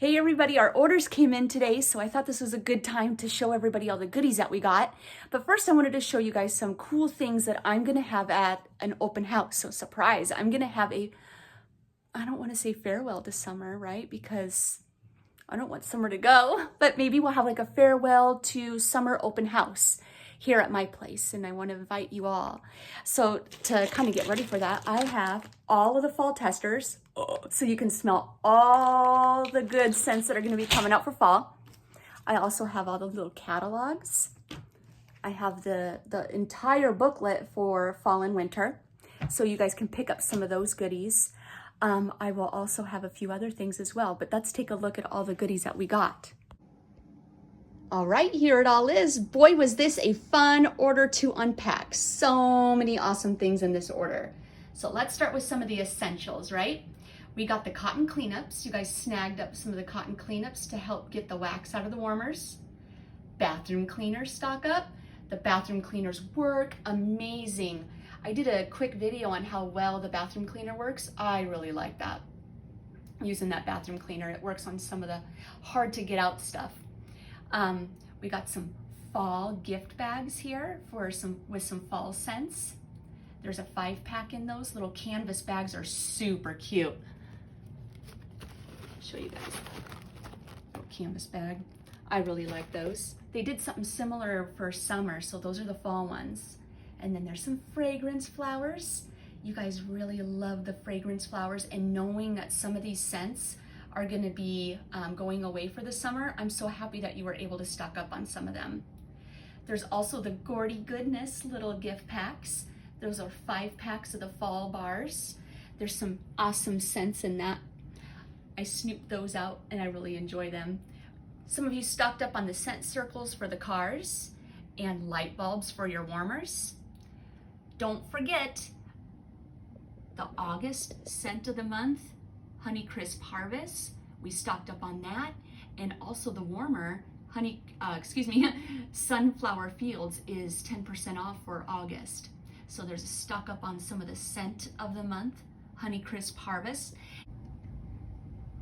Hey everybody, our orders came in today, so I thought this was a good time to show everybody all the goodies that we got. But first I wanted to show you guys some cool things that I'm gonna have at an open house. So surprise, I'm gonna have I don't wanna say farewell to summer, right? Because I don't want summer to go, but maybe we'll have like a farewell to summer open house here at my place, and I want to invite you all. So to kind of get ready for that, I have all of the fall testers, so you can smell all the good scents that are going to be coming out for fall. I also have all the little catalogs. I have the entire booklet for fall and winter, so you guys can pick up some of those goodies. I will also have a few other things as well, but let's take a look at all the goodies that we got. All right, here it all is. Boy, was this a fun order to unpack. So many awesome things in this order. So let's start with some of the essentials, right? We got the cotton cleanups. You guys snagged up some of the cotton cleanups to help get the wax out of the warmers. Bathroom cleaners stock up. The bathroom cleaners work amazing. I did a quick video on how well the bathroom cleaner works. I really like that. Using that bathroom cleaner, it works on some of the hard to get out stuff. We got some fall gift bags here with some fall scents. There's a 5-pack in those. Little canvas bags are super cute. Show you guys. Little canvas bag. I really like those. They did something similar for summer, so those are the fall ones. And then there's some fragrance flowers. You guys really love the fragrance flowers, and knowing that some of these scents are gonna be going away for the summer, I'm so happy that you were able to stock up on some of them. There's also the Gordy Goodness little gift packs. Those are 5 packs of the fall bars. There's some awesome scents in that. I snooped those out and I really enjoy them. Some of you stocked up on the scent circles for the cars and light bulbs for your warmers. Don't forget the August scent of the month, Honey Crisp Harvest. We stocked up on that, and also the warmer Sunflower Fields is 10% off for August. So there's a stock up on some of the scent of the month, Honey Crisp Harvest.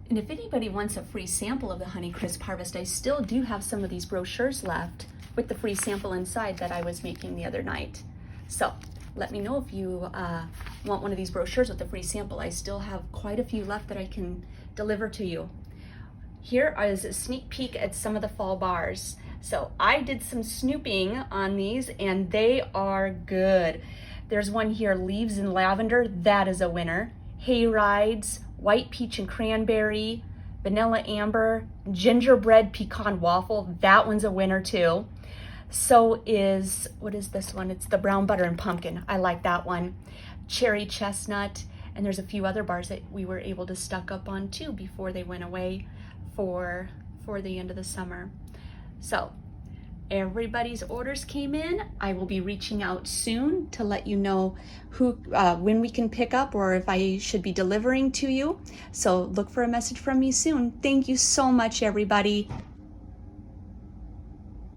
And if anybody wants a free sample of the Honey Crisp Harvest, I still do have some of these brochures left with the free sample inside that I was making the other night. So let me know if you want one of these brochures with the free sample. I still have quite a few left that I can deliver to you. Here is a sneak peek at some of the fall bars. So I did some snooping on these and they are good. There's one here, Leaves in Lavender, that is a winner. Hay Rides, White Peach and Cranberry, Vanilla Amber, Gingerbread Pecan Waffle, that one's a winner too. So is, what is this one? It's the Brown Butter and Pumpkin. I like that one. Cherry Chestnut, and there's a few other bars that we were able to stock up on too before they went away for the end of the summer. So everybody's orders came in. I will be reaching out soon to let you know when we can pick up or if I should be delivering to you. So look for a message from me soon. Thank you so much, everybody.